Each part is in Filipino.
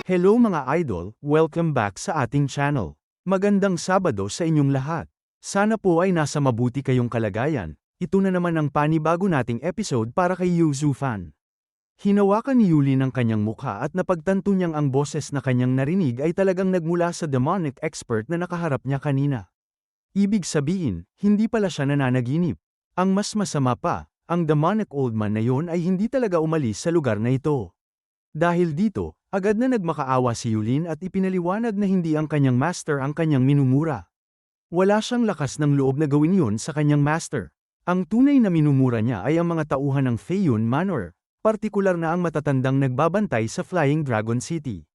Hello mga idol, welcome back sa ating channel. Magandang Sabado sa inyong lahat. Sana po ay nasa mabuti kayong kalagayan. Ito na naman ang panibago nating episode para kay Yuzu fan. Hinawakan ni Yulin ang kanyang mukha at napagtanto niyang ang boses na kanyang narinig ay talagang nagmula sa demonic expert na nakaharap niya kanina. Ibig sabihin, hindi pala siya nananaginip. Ang mas masama pa, ang demonic old man na yon ay hindi talaga umalis sa lugar na ito. Dahil dito, agad na nagmakaawa si Yulin at ipinaliwanag na hindi ang kanyang master ang kanyang minumura. Wala siyang lakas ng loob na gawin yun sa kanyang master. Ang tunay na minumura niya ay ang mga tauhan ng Feiyun Manor, partikular na ang matatandang nagbabantay sa Flying Dragon City.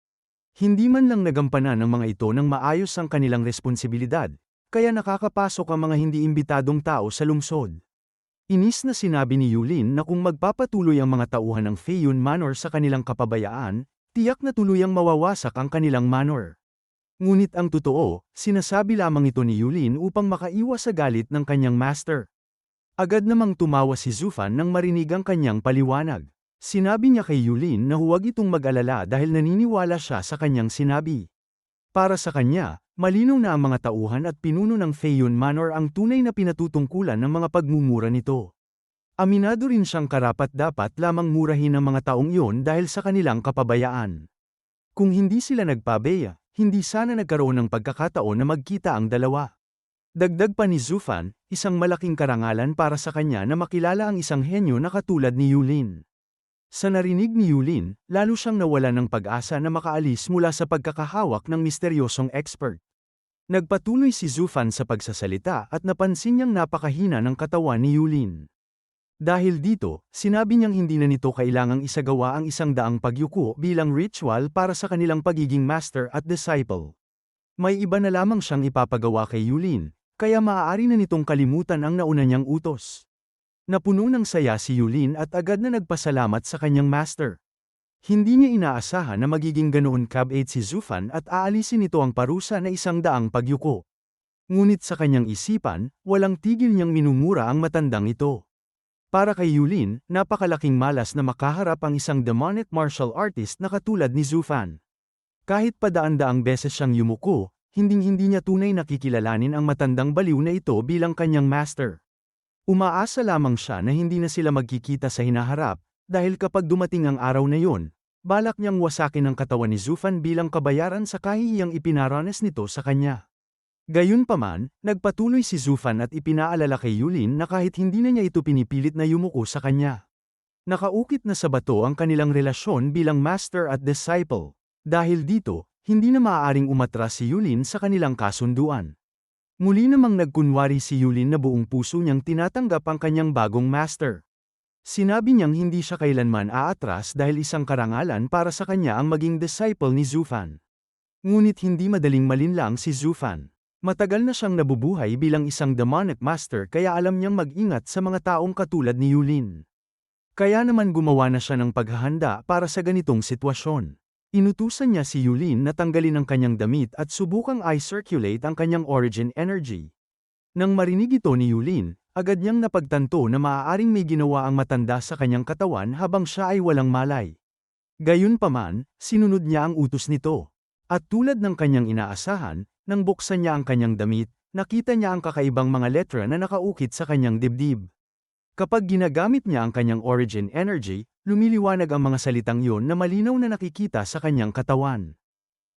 Hindi man lang nagampanan ng mga ito ng maayos ang kanilang responsibilidad, kaya nakakapasok ang mga hindi imbitadong tao sa lungsod. Inis na sinabi ni Yulin na kung magpapatuloy ang mga tauhan ng Feiyun Manor sa kanilang kapabayaan, tiyak na tuluyang mawawasak ang kanilang manor. Ngunit ang totoo, sinasabi lamang ito ni Yulin upang makaiwas sa galit ng kanyang master. Agad namang tumawa si Zufan nang marinig ang kanyang paliwanag. Sinabi niya kay Yulin na huwag itong mag-alala dahil naniniwala siya sa kanyang sinabi. Para sa kanya, malinaw na ang mga tauhan at pinuno ng Feiyun Manor ang tunay na pinatutungkulan ng mga pagmumura nito. Aminado rin siyang karapat-dapat lamang murahin ang mga taong iyon dahil sa kanilang kapabayaan. Kung hindi sila nagpabeya, hindi sana nagkaroon ng pagkakataon na magkita ang dalawa. Dagdag pa ni Zufan, isang malaking karangalan para sa kanya na makilala ang isang henyo na katulad ni Yulin. Sa narinig ni Yulin, lalo siyang nawalan ng pag-asa na makaalis mula sa pagkakahawak ng misteryosong expert. Nagpatuloy si Zufan sa pagsasalita at napansin niyang napakahina ng katawan ni Yulin. Dahil dito, sinabi niyang hindi na nito kailangang isagawa ang 100 pagyuko bilang ritual para sa kanilang pagiging master at disciple. May iba na lamang siyang ipapagawa kay Yulin, kaya maaari na nitong kalimutan ang nauna niyang utos. Napuno ng saya si Yulin at agad na nagpasalamat sa kanyang master. Hindi niya inaasahan na magiging ganoon kabait si Zufan at aalisin nito ang parusa na 100 pagyuko. Ngunit sa kanyang isipan, walang tigil niyang minumura ang matandang ito. Para kay Yulin, napakalaking malas na makaharap ang isang demonic martial artist na katulad ni Zufan. Kahit padaan-daang beses siyang yumuko, hinding-hindi niya tunay nakikilalanin ang matandang baliw na ito bilang kanyang master. Umaasa lamang siya na hindi na sila magkikita sa hinaharap, dahil kapag dumating ang araw na yun, balak niyang wasakin ang katawan ni Zufan bilang kabayaran sa kahihiyang ipinaranas nito sa kanya. Gayunpaman, nagpatuloy si Zufan at ipinaalala kay Yulin na kahit hindi na niya ito pinipilit na yumuko sa kanya. Nakaukit na sa bato ang kanilang relasyon bilang master at disciple. Dahil dito, hindi na maaaring umatras si Yulin sa kanilang kasunduan. Muli namang nagkunwari si Yulin na buong puso niyang tinatanggap ang kanyang bagong master. Sinabi niyang hindi siya kailanman aatras dahil isang karangalan para sa kanya ang maging disciple ni Zufan. Ngunit hindi madaling malinlang si Zufan. Matagal na siyang nabubuhay bilang isang demonic master kaya alam niyang mag-ingat sa mga taong katulad ni Yulin. Kaya naman gumawa na siya ng paghahanda para sa ganitong sitwasyon. Inutusan niya si Yulin na tanggalin ang kanyang damit at subukang i-circulate ang kanyang origin energy. Nang marinig ito ni Yulin, agad niyang napagtanto na maaaring may ginawa ang matanda sa kanyang katawan habang siya ay walang malay. Gayunpaman, sinunod niya ang utos nito. At tulad ng kanyang inaasahan, nang buksan niya ang kanyang damit, nakita niya ang kakaibang mga letra na nakaukit sa kanyang dibdib. Kapag ginagamit niya ang kanyang origin energy, lumiliwanag ang mga salitang iyon na malinaw na nakikita sa kanyang katawan.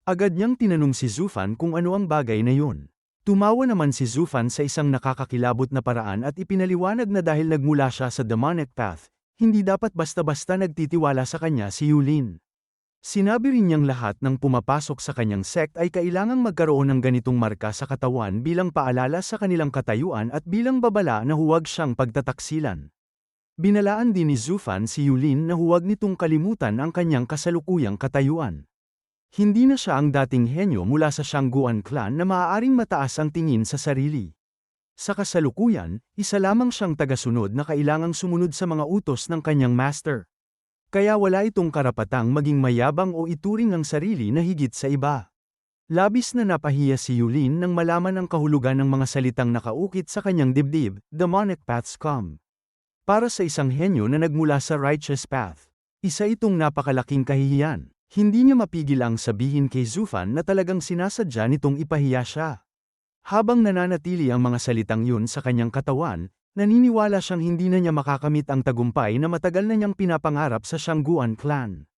Agad niyang tinanong si Zufan kung ano ang bagay na yun. Tumawa naman si Zufan sa isang nakakakilabot na paraan at ipinaliwanag na dahil nagmula siya sa demonic path, hindi dapat basta-basta nagtitiwala sa kanya si Yulin. Sinabi rin niyang lahat ng pumapasok sa kanyang sect ay kailangang magkaroon ng ganitong marka sa katawan bilang paalala sa kanilang katayuan at bilang babala na huwag siyang pagtataksilan. Binalaan din ni Zufan si Yulin na huwag nitong kalimutan ang kanyang kasalukuyang katayuan. Hindi na siya ang dating henyo mula sa Shangguan clan na maaaring mataas ang tingin sa sarili. Sa kasalukuyan, isa lamang siyang tagasunod na kailangang sumunod sa mga utos ng kanyang master. Kaya wala itong karapatang maging mayabang o ituring ang sarili na higit sa iba. Labis na napahiya si Yulin nang malaman ang kahulugan ng mga salitang nakaukit sa kanyang dibdib, demonic paths come. Para sa isang henyo na nagmula sa righteous path, isa itong napakalaking kahihiyan. Hindi niya mapigil ang sabihin kay Zufan na talagang sinasadya nitong ipahiya siya. Habang nananatili ang mga salitang yun sa kanyang katawan, naniniwala siyang hindi na niya makakamit ang tagumpay na matagal na niyang pinapangarap sa Shangguan clan.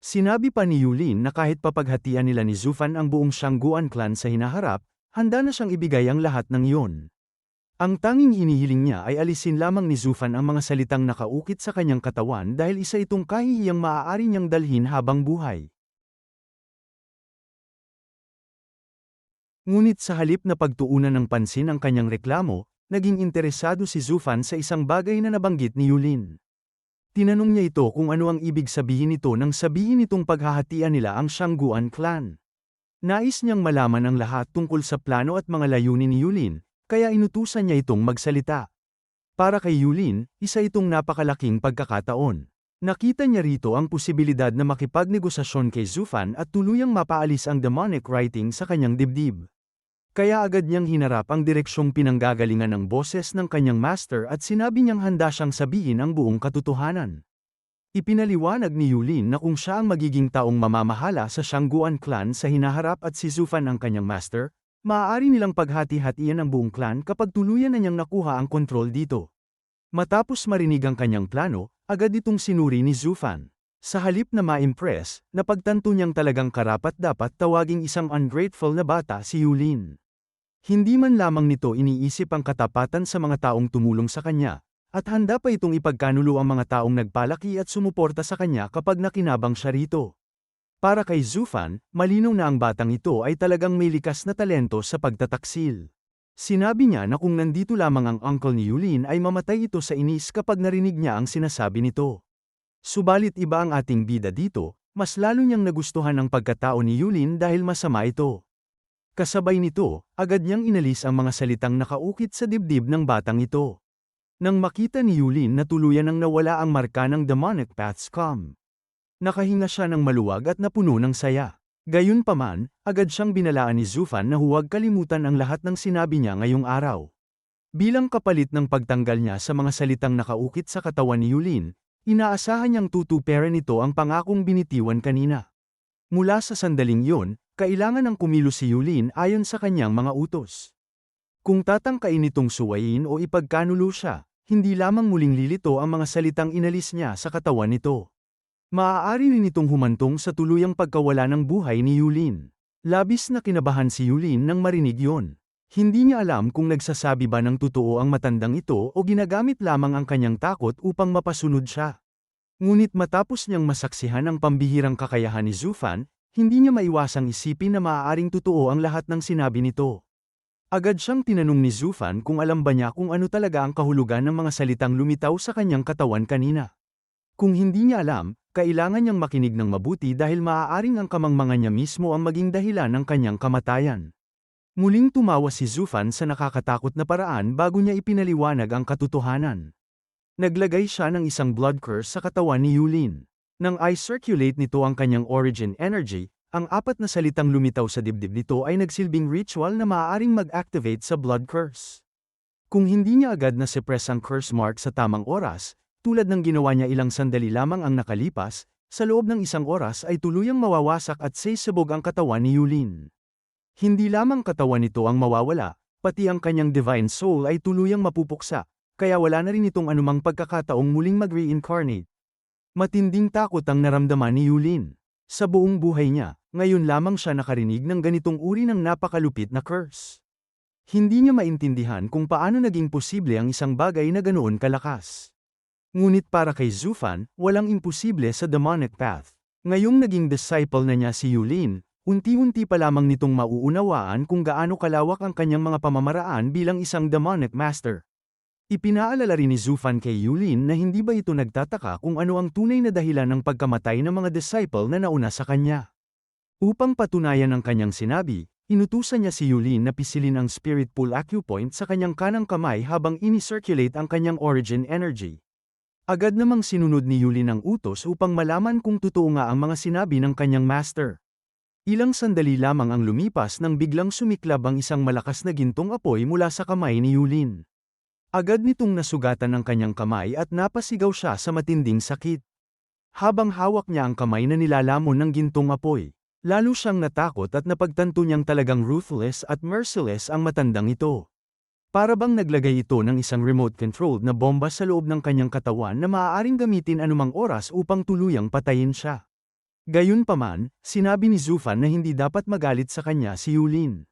Sinabi pa ni Yulin na kahit papaghatian nila ni Zufan ang buong Shangguan clan sa hinaharap, handa na siyang ibigay ang lahat ng iyon. Ang tanging hinihiling niya ay alisin lamang ni Zufan ang mga salitang nakaukit sa kanyang katawan dahil isa itong kahihiyang maaari niyang dalhin habang buhay. Ngunit sa halip na pagtuunan ng pansin ang kanyang reklamo, naging interesado si Zufan sa isang bagay na nabanggit ni Yulin. Tinanong niya ito kung ano ang ibig sabihin nito nang sabihin nitong paghahatian nila ang Shangguan clan. Nais niyang malaman ang lahat tungkol sa plano at mga layunin ni Yulin, kaya inutusan niya itong magsalita. Para kay Yulin, isa itong napakalaking pagkakataon. Nakita niya rito ang posibilidad na makipagnegosasyon kay Zufan at tuluyang mapaalis ang demonic writing sa kanyang dibdib. Kaya agad niyang hinarap ang direksyong pinanggagalingan ng boses ng kanyang master at sinabi niyang handa siyang sabihin ang buong katotohanan. Ipinaliwanag ni Yulin na kung siya ang magiging taong mamamahala sa Shangguan clan sa hinaharap at si Zufan ang kanyang master, maaari nilang paghati-hatian ang buong clan kapag tuluyan na niyang nakuha ang kontrol dito. Matapos marinig ang kanyang plano, agad itong sinuri ni Zufan. Sa halip na ma-impress, napagtanto niyang talagang karapat-dapat tawaging isang ungrateful na bata si Yulin. Hindi man lamang nito iniisip ang katapatan sa mga taong tumulong sa kanya, at handa pa itong ipagkanulo ang mga taong nagpalaki at sumuporta sa kanya kapag nakinabang siya rito. Para kay Zufan, malinaw na ang batang ito ay talagang may likas na talento sa pagtataksil. Sinabi niya na kung nandito lamang ang uncle ni Yulin ay mamatay ito sa inis kapag narinig niya ang sinasabi nito. Subalit iba ang ating bida dito, mas lalo niyang nagustuhan ang pagkatao ni Yulin dahil masama ito. Kasabay nito, agad niyang inalis ang mga salitang nakaukit sa dibdib ng batang ito. Nang makita ni Yulin na tuluyan ang nawala ang marka ng demonic path's calm. Nakahinga siya ng maluwag at napuno ng saya. Gayunpaman, agad siyang binalaan ni Zufan na huwag kalimutan ang lahat ng sinabi niya ngayong araw. Bilang kapalit ng pagtanggal niya sa mga salitang nakaukit sa katawan ni Yulin, inaasahan niyang tutuparan nito ang pangakong binitiwan kanina. Mula sa sandaling yun, kailangan ng kumilos si Yulin ayon sa kanyang mga utos. Kung tatangkain nitong suwayin o ipagkanulo siya, hindi lamang muling lilito ang mga salitang inalis niya sa katawan nito. Maaari rin itong humantong sa tuluyang pagkawala ng buhay ni Yulin. Labis na kinabahan si Yulin nang marinig yon. Hindi niya alam kung nagsasabi ba ng totoo ang matandang ito o ginagamit lamang ang kanyang takot upang mapasunod siya. Ngunit matapos niyang masaksihan ang pambihirang kakayahan ni Zufan, hindi niya maiwasang isipin na maaaring totoo ang lahat ng sinabi nito. Agad siyang tinanong ni Zufan kung alam ba niya kung ano talaga ang kahulugan ng mga salitang lumitaw sa kanyang katawan kanina. Kung hindi niya alam, kailangan niyang makinig ng mabuti dahil maaaring ang kamangmangan niya mismo ang maging dahilan ng kanyang kamatayan. Muling tumawa si Zufan sa nakakatakot na paraan bago niya ipinaliwanag ang katotohanan. Naglagay siya ng isang blood curse sa katawan ni Yulin. Nang i-circulate nito ang kanyang origin energy, ang apat na salitang lumitaw sa dibdib nito ay nagsilbing ritual na maaaring mag-activate sa blood curse. Kung hindi niya agad na suppress ang curse mark sa tamang oras, tulad ng ginawa niya ilang sandali lamang ang nakalipas, sa loob ng isang oras ay tuluyang mawawasak at sisabog ang katawan ni Yulin. Hindi lamang katawan nito ang mawawala, pati ang kanyang divine soul ay tuluyang mapupuksa, kaya wala na rin itong anumang pagkakataong muling mag-reincarnate. Matinding takot ang naramdaman ni Yulin. Sa buong buhay niya, ngayon lamang siya nakarinig ng ganitong uri ng napakalupit na curse. Hindi niya maintindihan kung paano naging posible ang isang bagay na ganoon kalakas. Ngunit para kay Zufan, walang imposible sa demonic path. Ngayong naging disciple na niya si Yulin, unti-unti pa lamang nitong mauunawaan kung gaano kalawak ang kanyang mga pamamaraan bilang isang demonic master. Ipinaalala rin ni Zufan kay Yulin na hindi ba ito nagtataka kung ano ang tunay na dahilan ng pagkamatay ng mga disciple na nauna sa kanya. Upang patunayan ang kanyang sinabi, inutusan niya si Yulin na pisilin ang spirit pool acupoint sa kanyang kanang kamay habang ini-circulate ang kanyang origin energy. Agad namang sinunod ni Yulin ang utos upang malaman kung totoo nga ang mga sinabi ng kanyang master. Ilang sandali lamang ang lumipas nang biglang sumiklab ang isang malakas na gintong apoy mula sa kamay ni Yulin. Agad nitong nasugatan ang kanyang kamay at napasigaw siya sa matinding sakit. habang hawak niya ang kamay na nilalamon ng gintong apoy. Lalo siyang natakot at napagtanto niyang talagang ruthless at merciless ang matandang ito. Para bang naglagay ito ng isang remote-controlled na bomba sa loob ng kanyang katawan na maaaring gamitin anumang oras upang tuluyang patayin siya. Gayunpaman, sinabi ni Zufan na hindi dapat magalit sa kanya si Yulin.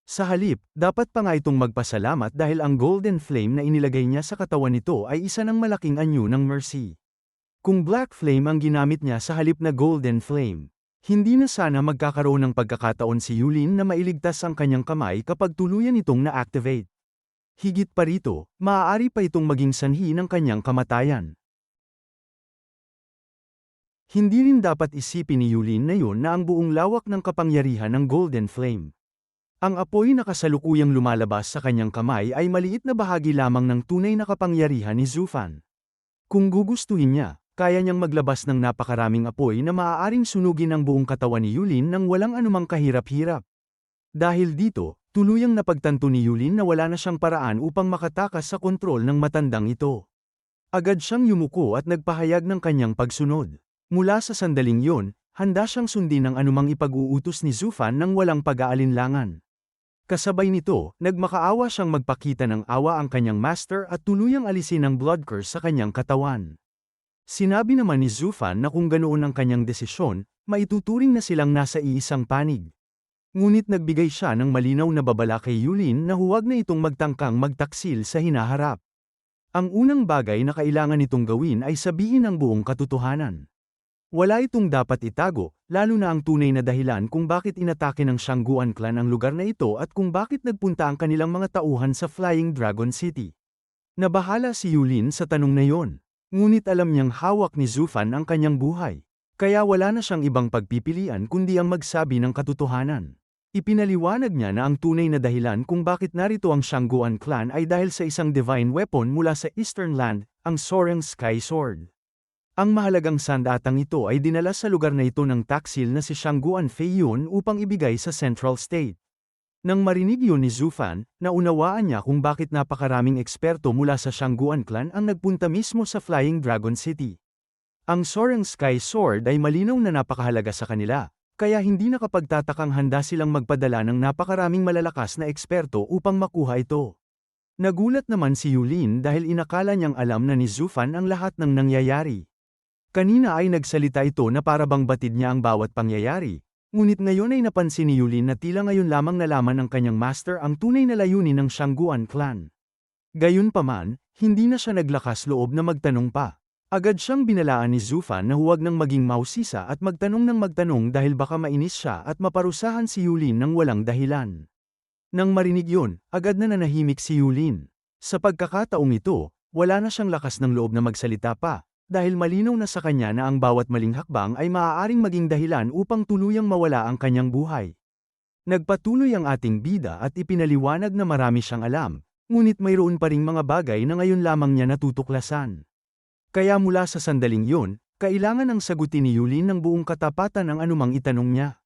Sa halip, dapat pa nga itong magpasalamat dahil ang golden flame na inilagay niya sa katawan nito ay isa ng malaking anyo ng mercy. Kung black flame ang ginamit niya sa halip na golden flame, hindi na sana magkakaroon ng pagkakataon si Yulin na mailigtas ang kanyang kamay kapag tuluyan itong na-activate. Higit pa rito, maaari pa itong maging sanhi ng kanyang kamatayan. Hindi rin dapat isipin ni Yulin na yun na ang buong lawak ng kapangyarihan ng golden flame. Ang apoy na kasalukuyang lumalabas sa kanyang kamay ay maliit na bahagi lamang ng tunay na kapangyarihan ni Zufan. Kung gugustuhin niya, kaya niyang maglabas ng napakaraming apoy na maaaring sunugin ang buong katawan ni Yulin nang walang anumang kahirap-hirap. Dahil dito, tuluyang napagtanto ni Yulin na wala na siyang paraan upang makatakas sa kontrol ng matandang ito. Agad siyang yumuko at nagpahayag ng kanyang pagsunod. Mula sa sandaling yon, handa siyang sundin ang anumang ipag-uutos ni Zufan nang walang pag-aalinlangan. Kasabay nito, nagmakaawa siyang magpakita ng awa ang kanyang master at tuluyang alisin ang blood curse sa kanyang katawan. Sinabi naman ni Zufan na kung ganoon ang kanyang desisyon, maituturing na silang nasa iisang panig. Ngunit nagbigay siya ng malinaw na babala kay Yulin na huwag na itong magtangkang magtaksil sa hinaharap. Ang unang bagay na kailangan nitong gawin ay sabihin ang buong katotohanan. Wala itong dapat itago, lalo na ang tunay na dahilan kung bakit inatake ng Shangguan clan ang lugar na ito at kung bakit nagpunta ang kanilang mga tauhan sa Flying Dragon City. Nabahala si Yulin sa tanong na yon. Ngunit alam niyang hawak ni Zufan ang kanyang buhay. Kaya wala na siyang ibang pagpipilian kundi ang magsabi ng katotohanan. Ipinaliwanag niya na ang tunay na dahilan kung bakit narito ang Shangguan clan ay dahil sa isang divine weapon mula sa Eastern Land, ang Soaring Sky Sword. Ang mahalagang sandatang ito ay dinala sa lugar na ito ng taksil na si Shangguan Feiyun upang ibigay sa Central State. Nang marinig yun ni Zufan, naunawaan niya kung bakit napakaraming eksperto mula sa Shangguan clan ang nagpunta mismo sa Flying Dragon City. Ang Soaring Sky Sword ay malinaw na napakahalaga sa kanila, kaya hindi nakapagtatakang handa silang magpadala ng napakaraming malalakas na eksperto upang makuha ito. Nagulat naman si Yulin dahil inakala niyang alam na ni Zufan ang lahat ng nangyayari. Kanina ay nagsalita ito na para bang batid niya ang bawat pangyayari. Ngunit ngayon ay napansin ni Yulin na tila ngayon lamang nalaman ng kanyang master ang tunay na layunin ng Shangguan clan. Gayunpaman, hindi na siya naglakas loob na magtanong pa. Agad siyang binalaan ni Zufan na huwag nang maging mausisa at magtanong ng magtanong dahil baka mainis siya at maparusahan si Yulin ng walang dahilan. Nang marinig yun, agad na nanahimik si Yulin. Sa pagkakataong ito, wala na siyang lakas ng loob na magsalita pa. Dahil malinaw na sa kanya na ang bawat maling hakbang ay maaaring maging dahilan upang tuluyang mawala ang kanyang buhay. Nagpatuloy ang ating bida at ipinaliwanag na marami siyang alam, ngunit mayroon pa ring mga bagay na ngayon lamang niya natutuklasan. Kaya mula sa sandaling yun, kailangan ang sagutin ni Yulin ng buong katapatan ang anumang itanong niya.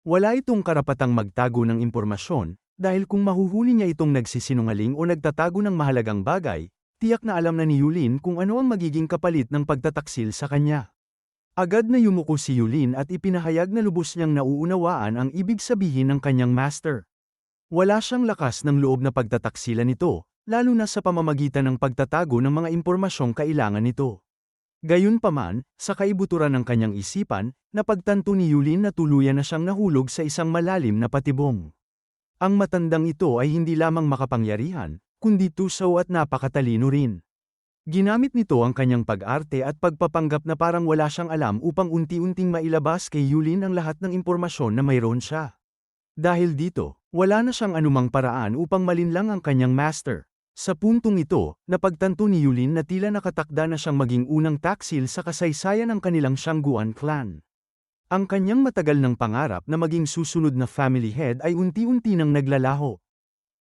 Wala itong karapatang magtago ng impormasyon, dahil kung mahuhuli niya itong nagsisinungaling o nagtatago ng mahalagang bagay, tiyak na alam na ni Yulin kung ano ang magiging kapalit ng pagtataksil sa kanya. Agad na yumuko si Yulin at ipinahayag na lubos niyang nauunawaan ang ibig sabihin ng kanyang master. Wala siyang lakas ng loob na pagtataksilan nito, lalo na sa pamamagitan ng pagtatago ng mga impormasyong kailangan nito. Gayunpaman, sa kaibuturan ng kanyang isipan, napagtanto ni Yulin na tuluyan na siyang nahulog sa isang malalim na patibong. Ang matandang ito ay hindi lamang makapangyarihan, kundi tusaw at napakatalino rin. Ginamit nito ang kanyang pag-arte at pagpapanggap na parang wala siyang alam upang unti-unting mailabas kay Yulin ang lahat ng impormasyon na mayroon siya. Dahil dito, wala na siyang anumang paraan upang malinlang ang kanyang master. Sa puntong ito, napagtanto ni Yulin na tila nakatakda na siyang maging unang taksil sa kasaysayan ng kanilang Shangguan clan. Ang kanyang matagal ng pangarap na maging susunod na family head ay unti-unti nang naglalaho.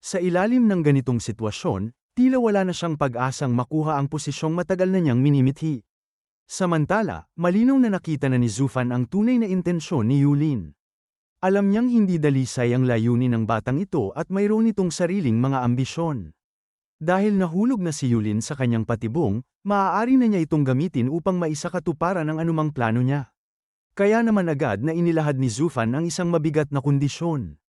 Sa ilalim ng ganitong sitwasyon, tila wala na siyang pag-asang makuha ang posisyong matagal na niyang minimithi. Samantala, malinaw na nakita na ni Zufan ang tunay na intensyon ni Yulin. Alam niyang hindi dalisay ang layunin ng batang ito at mayroon itong sariling mga ambisyon. Dahil nahulog na si Yulin sa kanyang patibong, maaari na niya itong gamitin upang maisakatuparan ang anumang plano niya. Kaya naman agad na inilahad ni Zufan ang isang mabigat na kondisyon.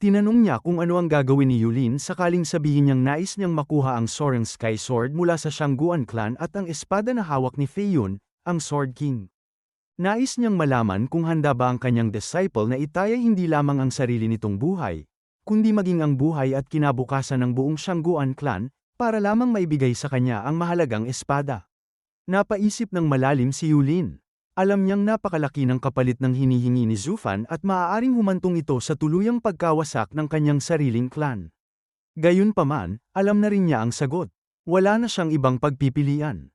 Tinanong niya kung ano ang gagawin ni Yulin sakaling sabihin niyang nais niyang makuha ang Soaring Sky Sword mula sa Shangguan Clan at ang espada na hawak ni Fei Yun, ang Sword King. Nais niyang malaman kung handa ba ang kanyang disciple na itaya hindi lamang ang sarili nitong buhay, kundi maging ang buhay at kinabukasan ng buong Shangguan Clan, para lamang maibigay sa kanya ang mahalagang espada. Napaisip ng malalim si Yulin. Alam niyang napakalaki ng kapalit ng hinihingi ni Zufan at maaaring humantong ito sa tuluyang pagkawasak ng kanyang sariling clan. Gayunpaman, alam na rin niya ang sagot. Wala na siyang ibang pagpipilian.